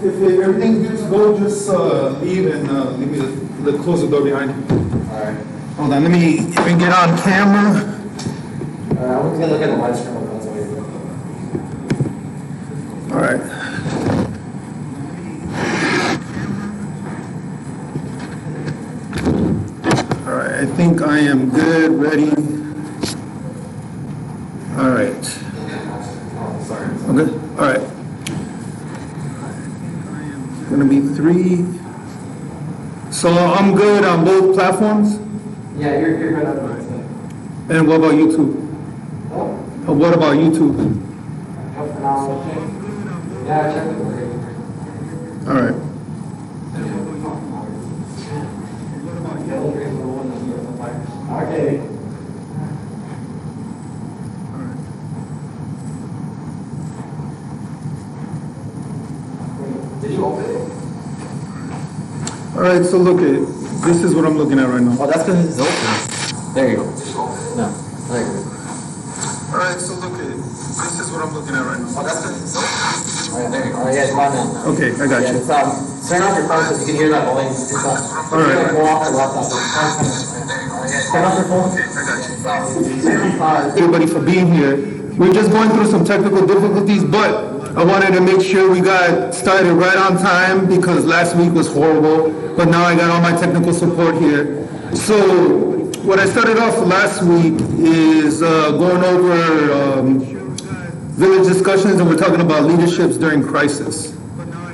if everything's good to go, just leave and leave me close the door behind you. All right. Hold on, let me even get on camera. I'm just gonna look at the live stream. All right. All right, I think I am good, ready. All right. Sorry. Okay, all right. Gonna be 3. So I'm good on both platforms? Yeah, you're good on that. And what about YouTube? Oh, What about YouTube? yeah, check it. All right. Okay. Did you open it? All right, so look at this is what I'm looking at right now. Oh, that's because it's open. There you go. No, there you go. All right, so look at this is what I'm looking at right now. Oh, that's because it's open. All right, there you go. Oh, yeah, it's on now. Okay, I got you. It's turn off your phone because you can hear that volume. It's on. All right. Go off the laptop. Turn off your phone. Okay, I got you. Everybody for being here. We're just going through some technical difficulties, but I wanted to make sure we got started right on time because last week was horrible, but now I got all my technical support here. So what I started off last week is going over village discussions, and we're talking about leaderships during crisis.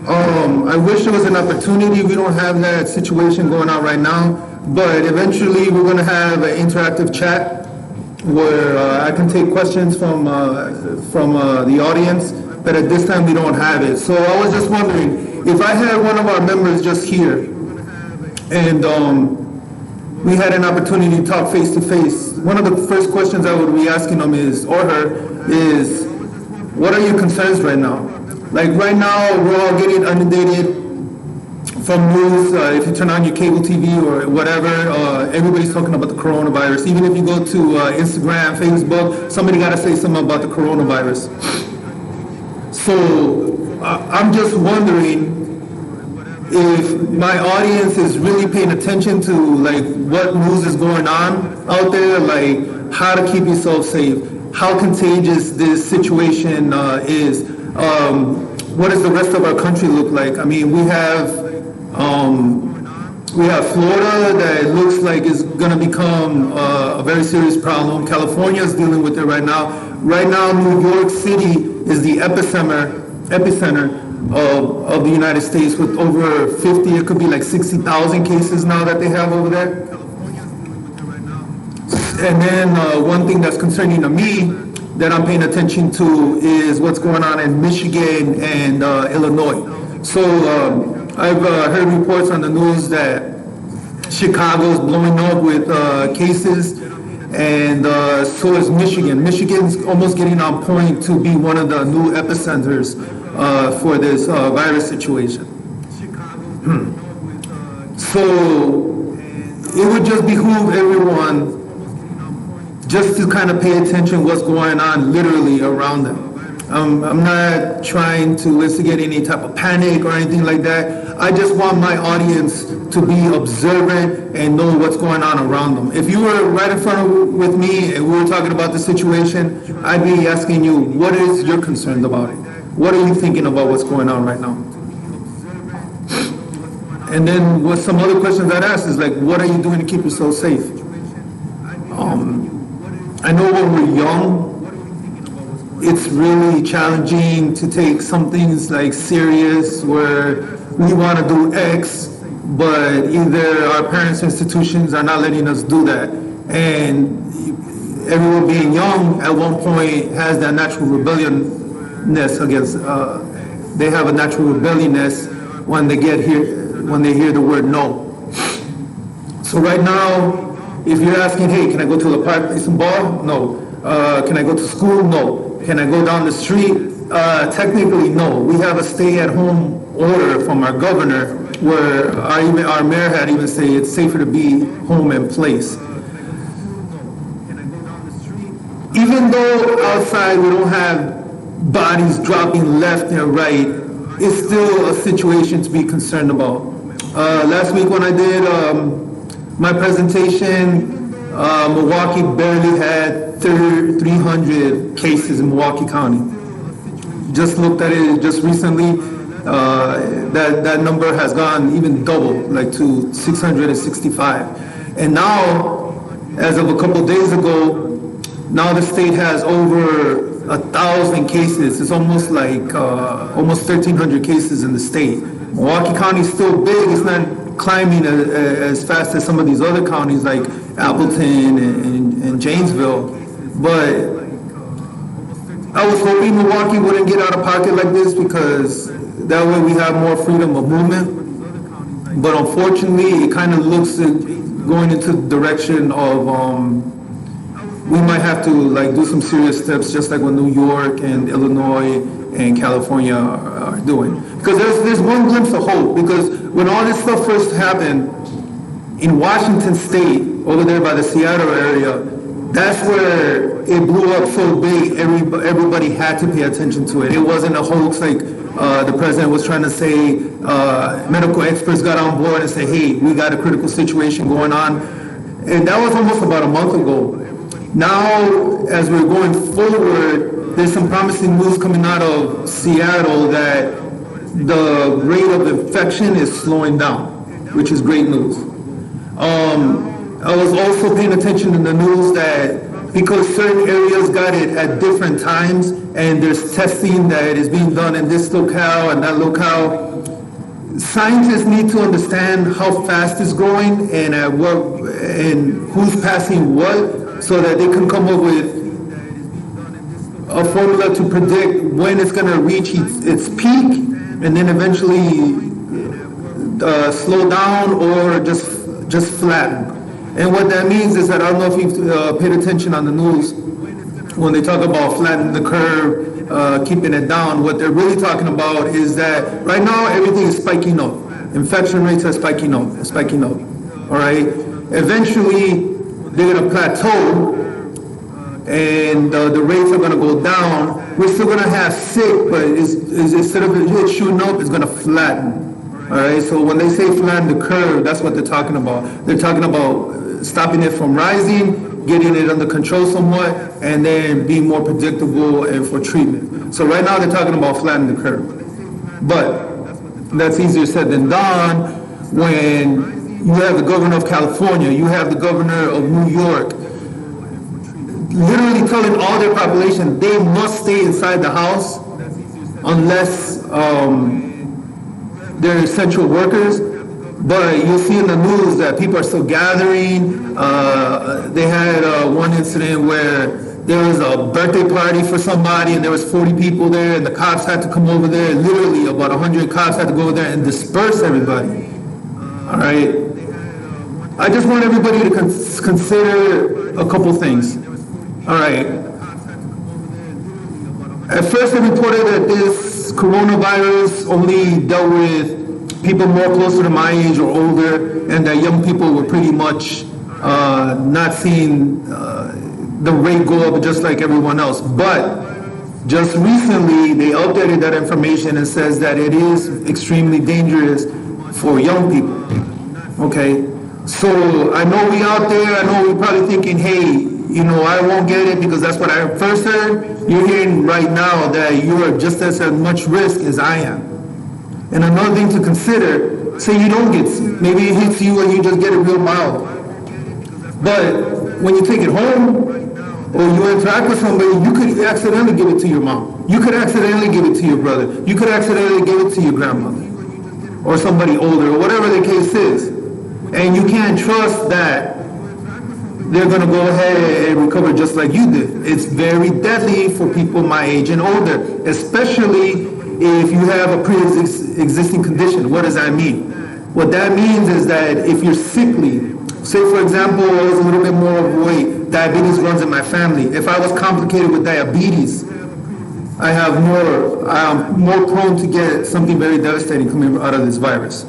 I wish there was an opportunity. We don't have that situation going on right now, but eventually we're going to have an interactive chat where I can take questions from the audience, but at this time we don't have it. So I was just wondering, if I had one of our members just here, and we had an opportunity to talk face to face, one of the first questions I would be asking them is, or her, is, what are your concerns right now? Like right now, we're all getting inundated from news. If you turn on your cable TV or whatever, everybody's talking about the coronavirus. Even if you go to Instagram, Facebook, somebody got to say something about the coronavirus. So I'm just wondering if my audience is really paying attention to like what news is going on out there, like how to keep yourself safe, how contagious this situation is. What does the rest of our country look like? I mean, we have Florida that looks like is going to become a very serious problem. California is dealing with it right now. Right now, New York City is the epicenter of the United States with over 50, it could be like 60,000 cases now that they have over there. And then one thing that's concerning to me that I'm paying attention to is what's going on in Michigan and Illinois. So I've heard reports on the news that Chicago's blowing up with cases, and so is Michigan. Michigan's almost getting on point to be one of the new epicenters for this virus situation. So it would just behoove everyone just to kind of pay attention what's going on literally around them. I'm not trying to instigate any type of panic or anything like that. I just want my audience to be observant and know what's going on around them. If you were right in front with me and we were talking about the situation, I'd be asking you, what is your concern about it? What are you thinking about what's going on right now? And then what some other questions I'd ask is like, what are you doing to keep yourself safe? I know when we're young, it's really challenging to take some things like serious where we want to do X, but either our parents' institutions are not letting us do that. And everyone being young at one point has that natural rebellioususness against, they have a natural rebelliousness when they hear the word no. So right now, if you're asking, hey, can I go to the park, play some ball? No. Can I go to school? No. Can I go down the street? Technically, no. We have a stay-at-home order from our governor where our mayor had even said it's safer to be home and place. Even though outside we don't have bodies dropping left and right, it's still a situation to be concerned about. Last week when I did my presentation, Milwaukee barely had 300 cases in Milwaukee County. Just looked at it just recently. That number has gone even double, like to 665. And now, as of a couple days ago, now the state has over 1,000 cases. It's almost like almost 1,300 cases in the state. Milwaukee County is still big. It's not climbing as fast as some of these other counties like Appleton and Janesville. But I was hoping Milwaukee wouldn't get out of pocket like this because that way we have more freedom of movement. But unfortunately, it kind of looks at going into the direction of we might have to like do some serious steps, just like what New York and Illinois and California are doing. Because there's one glimpse of hope. Because when all this stuff first happened in Washington State, over there by the Seattle area, that's where it blew up so big. Everybody had to pay attention to it. It wasn't a hoax like the president was trying to say. Medical experts got on board and said, "Hey, we got a critical situation going on," and that was almost about a month ago. Now, as we're going forward, there's some promising news coming out of Seattle that the rate of infection is slowing down, which is great news. I was also paying attention in the news that because certain areas got it at different times and there's testing that is being done in this locale and that locale, scientists need to understand how fast it's growing and at what and who's passing what, so that they can come up with a formula to predict when it's going to reach its peak and then eventually slow down or just flatten. And what that means is that I don't know if you've paid attention on the news when they talk about flattening the curve, keeping it down. What they're really talking about is that right now everything is spiking up. Infection rates are spiking up, all right? Eventually, they're going to plateau and the rates are going to go down. We're still going to have sick, but instead of it shooting up, it's going to flatten. All right, so when they say flatten the curve, that's what they're talking about. They're talking about stopping it from rising, getting it under control somewhat, and then being more predictable and for treatment. So right now they're talking about flattening the curve. But that's easier said than done when you have the governor of California, you have the governor of New York, literally telling all their population they must stay inside the house unless they're essential workers. But you'll see in the news that people are still gathering. They had one incident where there was a birthday party for somebody and there was 40 people there and the cops had to come over there. Literally about 100 cops had to go over there and disperse everybody. All right. I just want everybody to consider a couple things. All right. At first, they reported that this coronavirus only dealt with people more closer to my age or older, and that young people were pretty much not seeing the rate go up just like everyone else. But just recently, they updated that information and says that it is extremely dangerous for young people. Okay. So I know we out there, I know we're probably thinking, hey, you know, I won't get it because that's what I first heard. You're hearing right now that you are just as at much risk as I am. And another thing to consider, say you don't get sick. Maybe it hits you and you just get it real mild. But when you take it home or you interact with somebody, you could accidentally give it to your mom. You could accidentally give it to your brother. You could accidentally give it to your grandmother or somebody older or whatever the case is. And you can't trust that they're going to go ahead and recover just like you did. It's very deadly for people my age and older, especially if you have a pre-existing condition. What does that mean? What that means is that if you're sickly, say for example, I was a little bit more overweight, diabetes runs in my family. If I was complicated with diabetes, I'm more prone to get something very devastating coming out of this virus.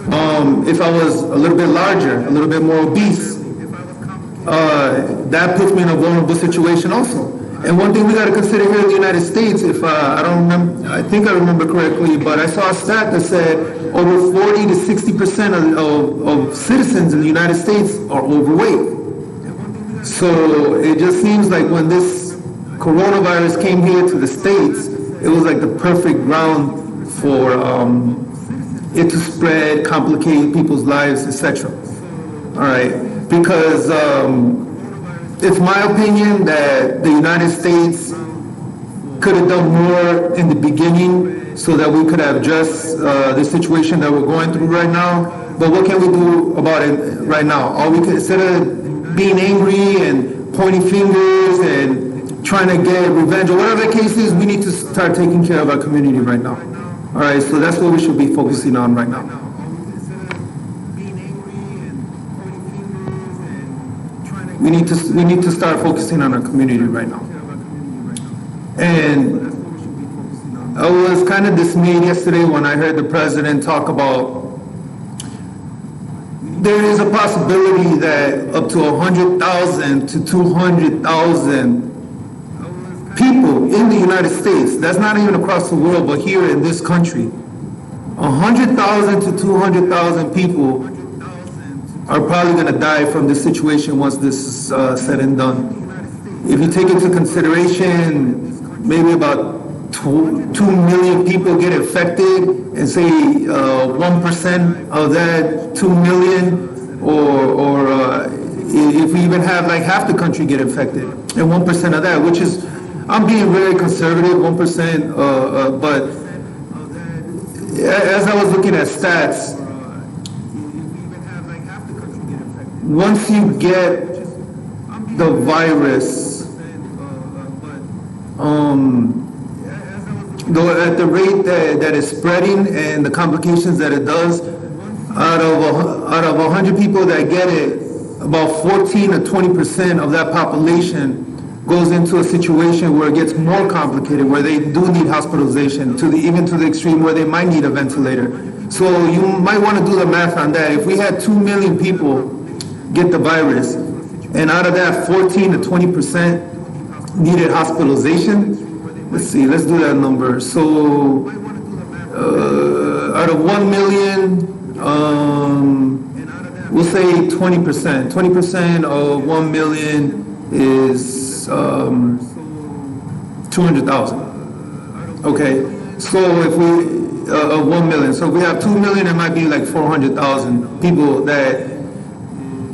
If I was a little bit larger, a little bit more obese, that puts me in a vulnerable situation also. And one thing we got to consider here in the United States, if I don't remember, I think I remember correctly, but I saw a stat that said over 40 to 60% of citizens in the United States are overweight. So it just seems like when this coronavirus came here to the States, it was like the perfect ground for it to spread, complicate people's lives, etc. All right, because it's my opinion that the United States could have done more in the beginning so that we could have addressed the situation that we're going through right now. But what can we do about it right now? All we can, instead of being angry and pointing fingers and trying to get revenge or whatever the case is, we need to start taking care of our community right now. All right, so that's what we should be focusing on right now. We need to start focusing on our community right now. And I was kind of dismayed yesterday when I heard the president talk about there is a possibility that up to 100,000 to 200,000 people in the United States, that's not even across the world, but here in this country, 100,000 to 200,000 people are probably going to die from this situation once this is said and done. If you take into consideration, maybe about 2 million people get infected, and say 1% of that 2 million, or if we even have like half the country get infected, and 1% of that, which is, I'm being very conservative, 1%, but as I was looking at stats, once you get the virus, at the rate that it's spreading and the complications that it does, out of 100 people that get it, about 14 or 20% of that population goes into a situation where it gets more complicated, where they do need hospitalization, even to the extreme where they might need a ventilator. So you might want to do the math on that. If we had 2 million people get the virus, and out of that 14 to 20% needed hospitalization, let's do that number. So out of 1 million, we'll say 20%. 20% of 1 million is 200,000. Okay, so if we, 1 million. So if we have 2 million, it might be like 400,000 people that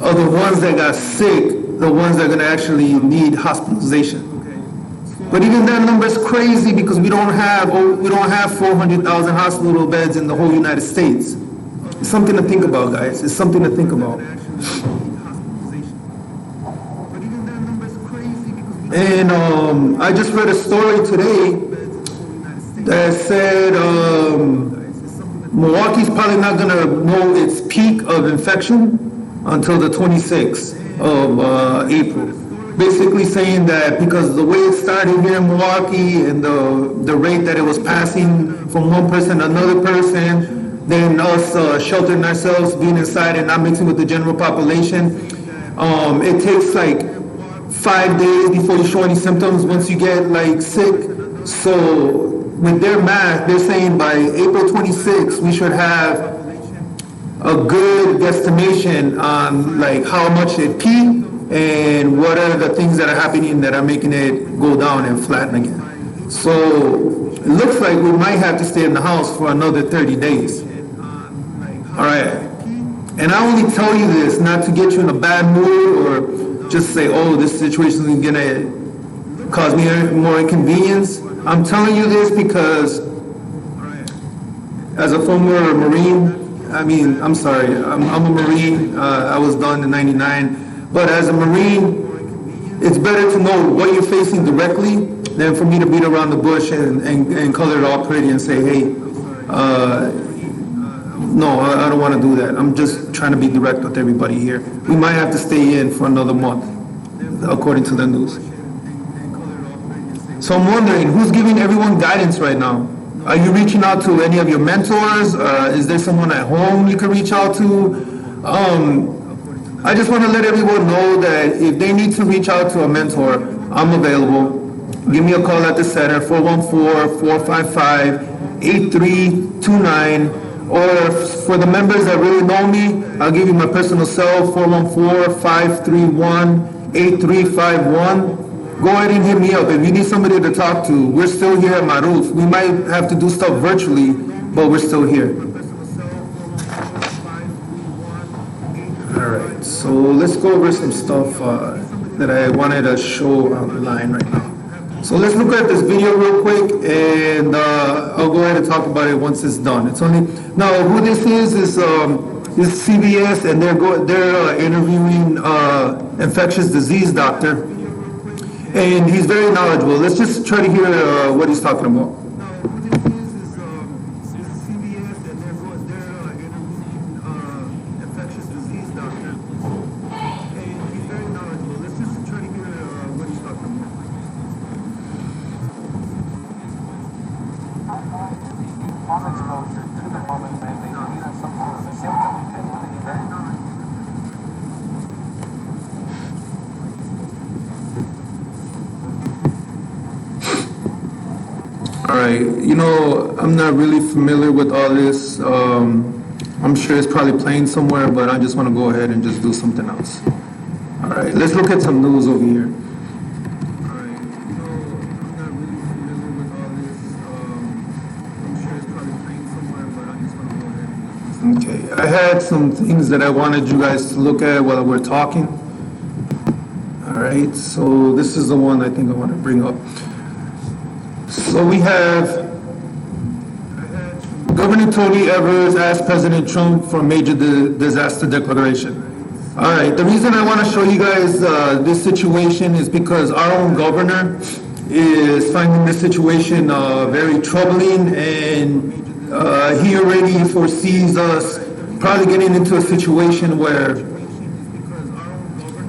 are the ones that got sick, the ones that are gonna actually need hospitalization. But even that number is crazy because we don't have 400,000 hospital beds in the whole United States. It's something to think about, guys. It's something to think about. And I just read a story today that said Milwaukee's probably not going to know its peak of infection until the 26th of April. Basically saying that because the way it started here in Milwaukee and the rate that it was passing from one person to another person, then us sheltering ourselves, being inside and not mixing with the general population, it takes like 5 days before you show any symptoms once you get like sick. So with their math, they're saying by April 26th, we should have a good guesstimation on like how much it peaked and what are the things that are happening that are making it go down and flatten again. So it looks like we might have to stay in the house for another 30 days. All right. And I only tell you this not to get you in a bad mood or just say, oh, this situation is going to cause me more inconvenience. I'm telling you this because as a former Marine, I'm sorry, I'm a Marine. I was done in '99. But as a Marine, it's better to know what you're facing directly than for me to beat around the bush and color it all pretty and say, hey, no, I don't want to do that. I'm just trying to be direct with everybody here. We might have to stay in for another month, according to the news. So I'm wondering, who's giving everyone guidance right now? Are you reaching out to any of your mentors? Is there someone at home you can reach out to? I just want to let everyone know that if they need to reach out to a mentor, I'm available. give me a call at the center, 414-455-8329. Or for the members that really know me, I'll give you my personal cell, 414-531-8351. Go ahead and hit me up. If you need somebody to talk to, we're still here at my roof. We might have to do stuff virtually, but we're still here. All right, so let's go over some stuff that I wanted to show online right now. So let's look at this video real quick, and I'll go ahead and talk about it once it's done. It's only now who this is CBS, and they're interviewing infectious disease doctor, and he's very knowledgeable. Let's just try to hear what he's talking about. All right, I'm not really familiar with all this. I'm sure it's probably playing somewhere, but I just want to go ahead and just do something else. All right, let's look at some news over here. Okay, I had some things that I wanted you guys to look at while we're talking. All right, so this is the one I think I want to bring up. So we have Governor Tony Evers asked President Trump for a major disaster declaration. All right, the reason I want to show you guys this situation is because our own governor is finding this situation very troubling, and he already foresees us probably getting into a situation where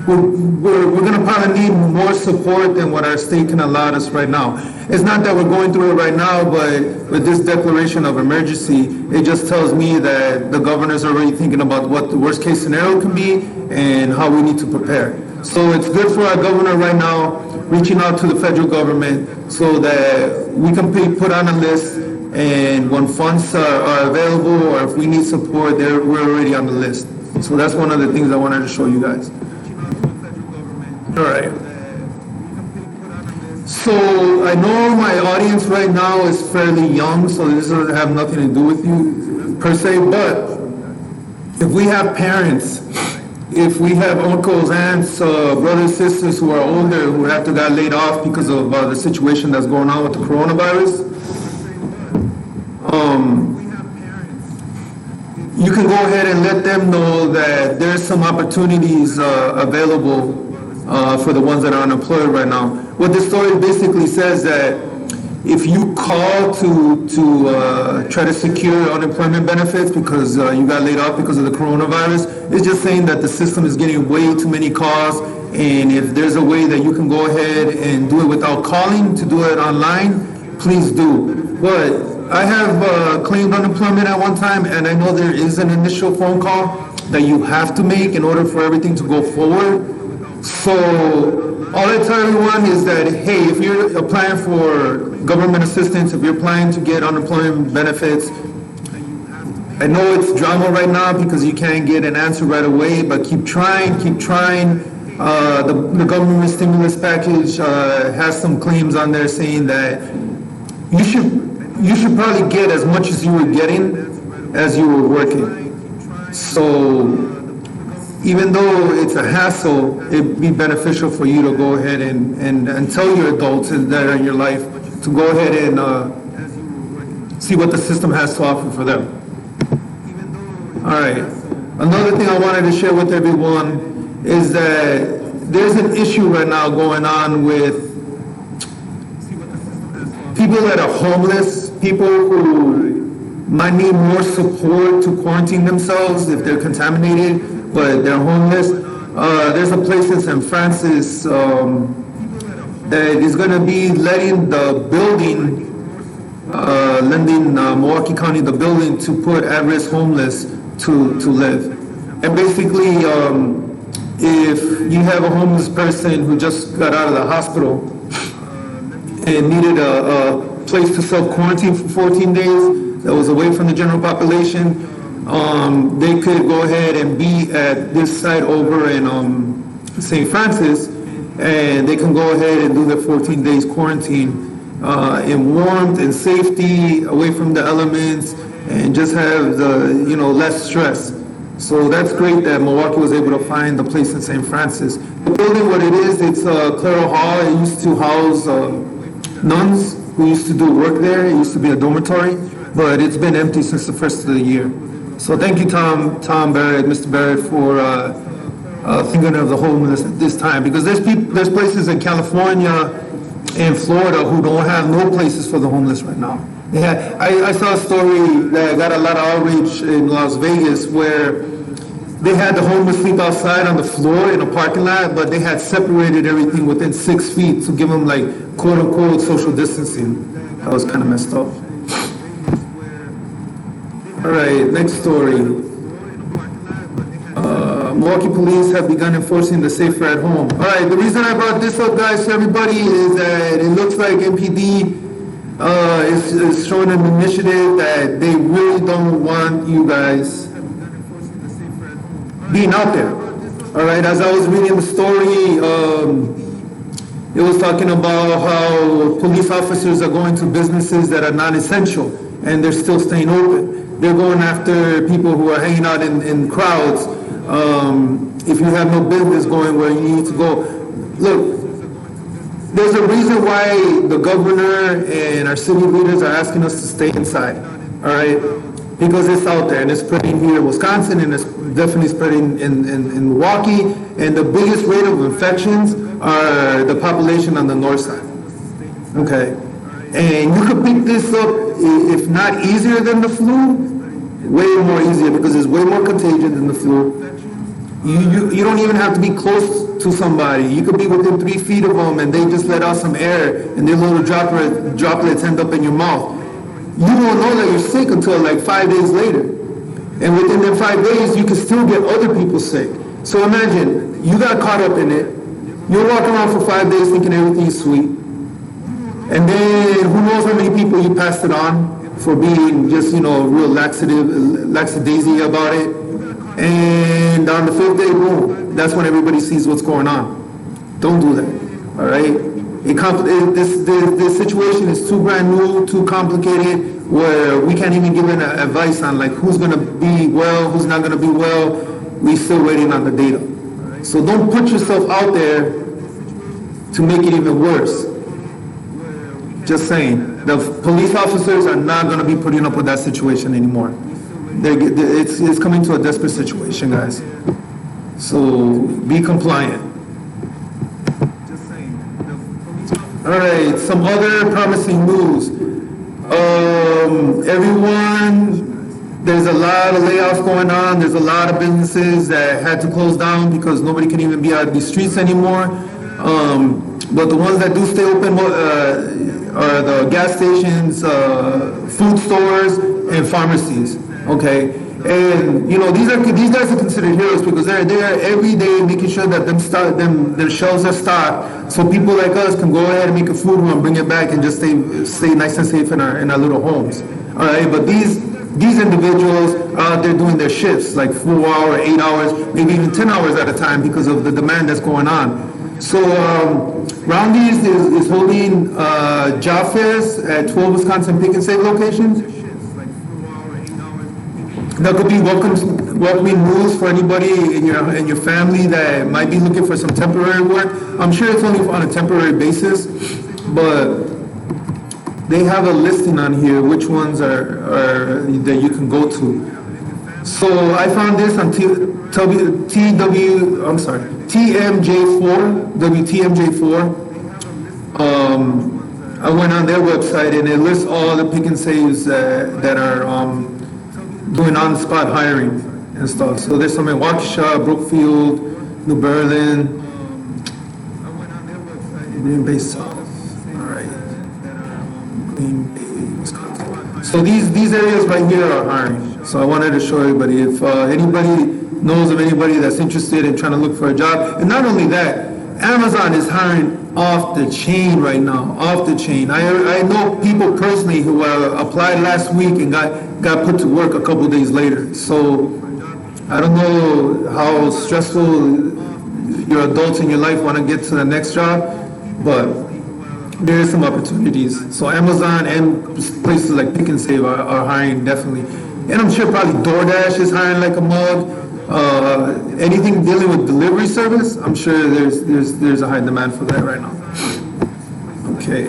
we're going to probably need more support than what our state can allow us right now. It's not that we're going through it right now, but with this declaration of emergency, it just tells me that the governor's already thinking about what the worst case scenario can be and how we need to prepare. So it's good for our governor right now, reaching out to the federal government so that we can be put on a list, and when funds are available or if we need support, we're already on the list. So that's one of the things I wanted to show you guys. All right. So I know my audience right now is fairly young, so this doesn't have nothing to do with you per se, but if we have parents, if we have uncles, aunts, brothers, sisters who are older, who have to get laid off because of the situation that's going on with the coronavirus, you can go ahead and let them know that there's some opportunities available for the ones that are unemployed right now. What this story basically says that if you call to try to secure unemployment benefits because you got laid off because of the coronavirus, it's just saying that the system is getting way too many calls, and if there's a way that you can go ahead and do it without calling, to do it online, please do. But I have claimed unemployment at one time, and I know there is an initial phone call that you have to make in order for everything to go forward. So all I tell everyone is that, hey, if you're applying for government assistance, if you're applying to get unemployment benefits, I know it's drama right now because you can't get an answer right away, but keep trying, keep trying. The government stimulus package has some claims on there saying that you should probably get as much as you were getting as you were working. So even though it's a hassle, it'd be beneficial for you to go ahead and tell your adults that are in your life to go ahead and see what the system has to offer for them. All right. Another thing I wanted to share with everyone is that there's an issue right now going on with people that are homeless, people who might need more support to quarantine themselves if they're contaminated, but they're homeless. There's a place in San Francis that is going to be letting the building, lending Milwaukee County the building to put at-risk homeless to live. And basically, if you have a homeless person who just got out of the hospital, and needed a place to self-quarantine for 14 days that was away from the general population, they could go ahead and be at this site over in St. Francis, and they can go ahead and do their 14 days quarantine in warmth and safety, away from the elements, and just have the, less stress. So that's great that Milwaukee was able to find the place in St. Francis. The building, what it is, it's Claro Hall. It used to house nuns who used to do work there. It used to be a dormitory, but it's been empty since the first of the year. So thank you, Tom Barrett, Mr. Barrett, for thinking of the homeless at this time, because there's places in California and Florida who don't have no places for the homeless right now. I saw a story that got a lot of outrage in Las Vegas where they had the homeless sleep outside on the floor in a parking lot, but they had separated everything within 6 feet to give them like quote unquote social distancing. That was kind of messed up. All right, next story. Milwaukee police have begun enforcing the safer at home. All right, the reason I brought this up, guys, to everybody is that it looks like MPD is showing an initiative that they really don't want you guys being out there. All right, as I was reading the story, it was talking about how police officers are going to businesses that are non-essential and they're still staying open. They're going after people who are hanging out in crowds. If you have no business going where you need to go. Look, there's a reason why the governor and our city leaders are asking us to stay inside, all right? Because it's out there, and it's spreading here in Wisconsin, and it's definitely spreading in Milwaukee, and the biggest rate of infections are the population on the north side, okay? And you could pick this up, if not easier than the flu, way more easier, because it's way more contagious than the flu. You don't even have to be close to somebody. You could be within 3 feet of them, and they just let out some air, and their little droplets end up in your mouth. You won't know that you're sick until like 5 days later. And within them 5 days, you can still get other people sick. So imagine, you got caught up in it. You're walking around for 5 days thinking everything's sweet. And then who knows how many people you passed it on for being just, real lackadaisy about it. And on the 5th day, boom, that's when everybody sees what's going on. Don't do that, all right? This situation is too brand new, too complicated, where we can't even give an advice on like who's gonna be well, who's not gonna be well. We're still waiting on the data. So don't put yourself out there to make it even worse. Just saying, the police officers are not gonna be putting up with that situation anymore. It's coming to a desperate situation, guys. So be compliant. All right, some other promising news. There's a lot of layoffs going on. There's a lot of businesses that had to close down because nobody can even be out of the streets anymore. But the ones that do stay open are the gas stations, food stores, and pharmacies. Okay, and these guys are considered heroes because they're there every day making sure that their shelves are stocked, so people like us can go ahead and make a food run, bring it back, and just stay nice and safe in our little homes. All right, but these individuals are out there doing their shifts like 4 hours, 8 hours, maybe even 10 hours at a time because of the demand that's going on. So Roundy's is holding job fairs at 12 Wisconsin Pick and Save locations. That could be welcoming news for anybody in your family that might be looking for some temporary work. I'm sure it's only on a temporary basis, but they have a listing on here which ones are that you can go to. So I found this on TMJ4, WTMJ4. I went on their website and it lists all the pick and saves that are doing on-the-spot hiring and stuff. So there's some in Waukesha, Brookfield, New Berlin, Green Bay South. All right, Green Bay, Wisconsin. So these areas right here are hiring. So I wanted to show everybody. If anybody knows of anybody that's interested in trying to look for a job, and not only that, Amazon is hiring off the chain right now, off the chain. I know people personally who applied last week and got put to work a couple days later. So I don't know how stressful your adults in your life want to get to the next job, but there is some opportunities. So Amazon and places like Pick and Save are hiring definitely. And I'm sure probably DoorDash is hiring like a mug. Anything dealing with delivery service, I'm sure there's a high demand for that right now. Okay.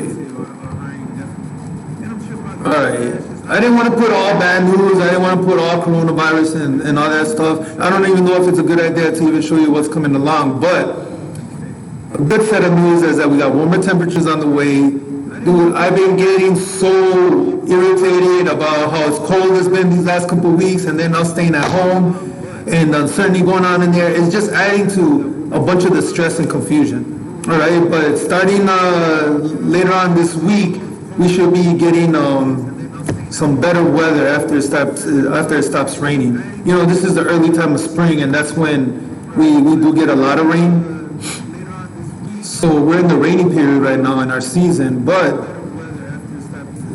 All right. I didn't want to put all bad news. I didn't want to put all coronavirus and all that stuff. I don't even know if it's a good idea to even show you what's coming along. But a good set of news is that we got warmer temperatures on the way. Dude, I've been getting so irritated about how it's cold it's been these last couple of weeks, and then now staying at home and the uncertainty going on in there is just adding to a bunch of the stress and confusion. All right, but starting later on this week, we should be getting some better weather after it stops raining. You know, this is the early time of spring, and that's when we do get a lot of rain. So we're in the rainy period right now in our season, but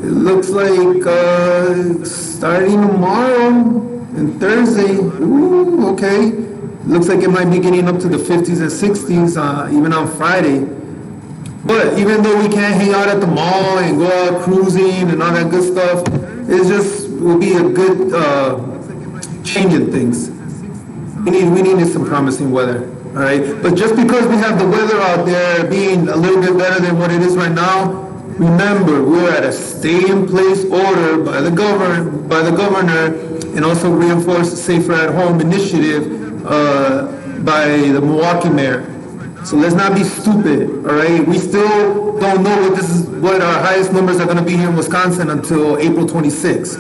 it looks like starting tomorrow and Thursday, ooh, okay. Looks like it might be getting up to the 50s and 60s even on Friday. But even though we can't hang out at the mall and go out cruising and all that good stuff, will be a good change in things. We need some promising weather, all right? But just because we have the weather out there being a little bit better than what it is right now, remember, we're at a stay-in-place order by the governor, and also reinforced Safer at Home initiative by the Milwaukee mayor. So let's not be stupid, all right? We still don't know what our highest numbers are going to be here in Wisconsin until April 26th,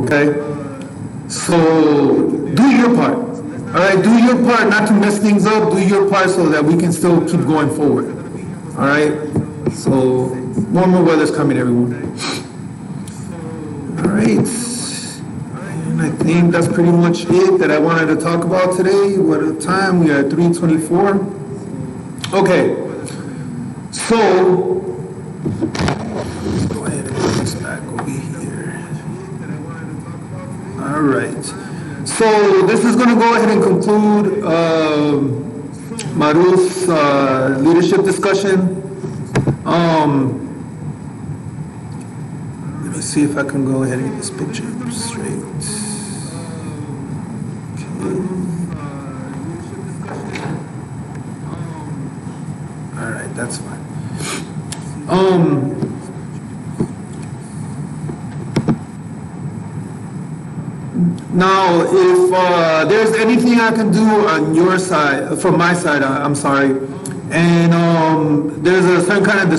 okay? So do your part, all right? Do your part not to mess things up. Do your part so that we can still keep going forward, all right? So warmer weather's coming, everyone. All right. And I think that's pretty much it that I wanted to talk about today. What a time. We are at 3:24. Okay. So let's go ahead and put this back over here. All right. So this is going to go ahead and conclude Maru's leadership discussion. Let me see if I can go ahead and get this picture straight. Okay. All right, that's fine. Now, if there's anything I can do on your side, from my side, I'm sorry, and there's a certain kind of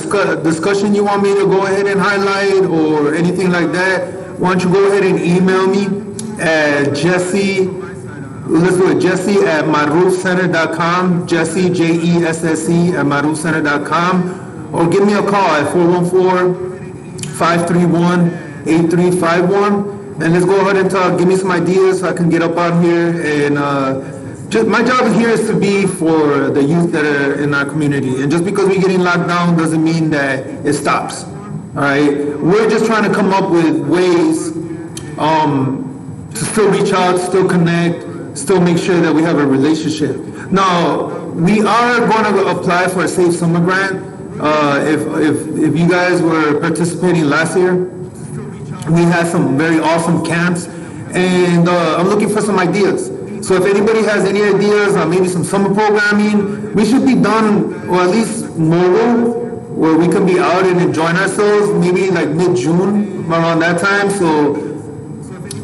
discussion you want me to go ahead and highlight or anything like that, why don't you go ahead and email me at Jesse at marufcenter.com, Jesse, Jesse, at marufcenter.com, or give me a call at 414-531-8351, and let's go ahead and talk. Give me some ideas so I can get up out here. And my job here is to be for the youth that are in our community. And just because we're getting locked down doesn't mean that it stops. All right, we're just trying to come up with ways to still reach out, still connect, still make sure that we have a relationship. Now, we are going to apply for a Safe Summer Grant. If you guys were participating last year, we had some very awesome camps, and I'm looking for some ideas. So if anybody has any ideas on maybe some summer programming, we should be done, or at least mobile, where we can be out and enjoying ourselves, maybe like mid-June, around that time. So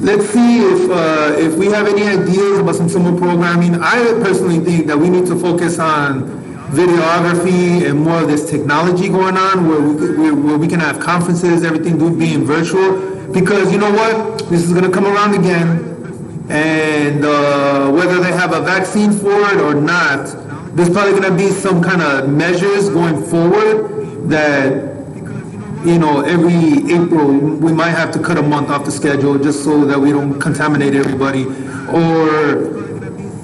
let's see if we have any ideas about some summer programming. I personally think that we need to focus on videography and more of this technology going on, where we can have conferences, everything being virtual. Because you know what, this is going to come around again, and whether they have a vaccine for it or not, there's probably going to be some kind of measures going forward that, you know, every April we might have to cut a month off the schedule just so that we don't contaminate everybody, or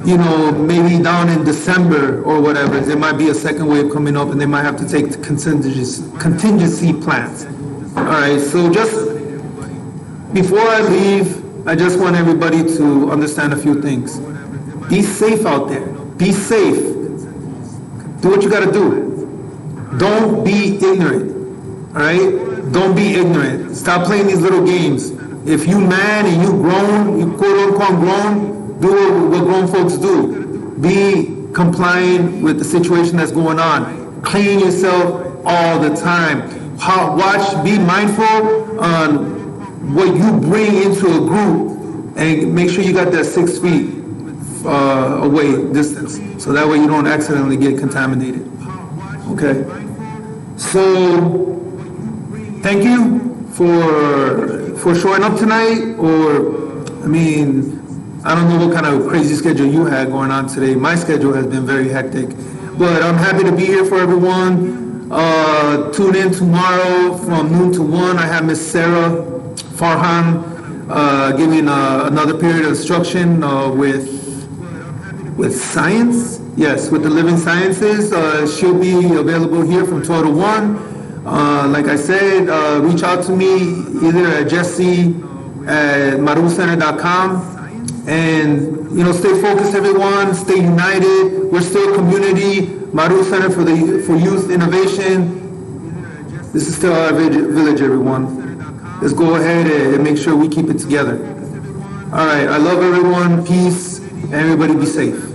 maybe down in December or whatever, there might be a second wave coming up and they might have to take the contingency plans. All right, so just before I leave, I just want everybody to understand a few things. Be safe out there. Be safe. Do what you got to do. Don't be ignorant. All right? Don't be ignorant. Stop playing these little games. If you man and you grown, you quote unquote grown, do what grown folks do. Be compliant with the situation that's going on. Clean yourself all the time. Be mindful on what you bring into a group, and make sure you got that 6 feet away distance, so that way you don't accidentally get contaminated. Okay? So, thank you for showing up tonight, I don't know what kind of crazy schedule you had going on today. My schedule has been very hectic, but I'm happy to be here for everyone. Tune in tomorrow from noon to 1. I have Miss Sarah Farhan giving another period of instruction with science. Yes, with the living sciences. She'll be available here from 12 to 1. Like I said, reach out to me either at jesse@marucenter.com. And stay focused, everyone. Stay united. We're still a community. Maru Center for Youth Innovation. This is still our village, everyone. Let's go ahead and make sure we keep it together. All right. I love everyone. Peace. Everybody be safe.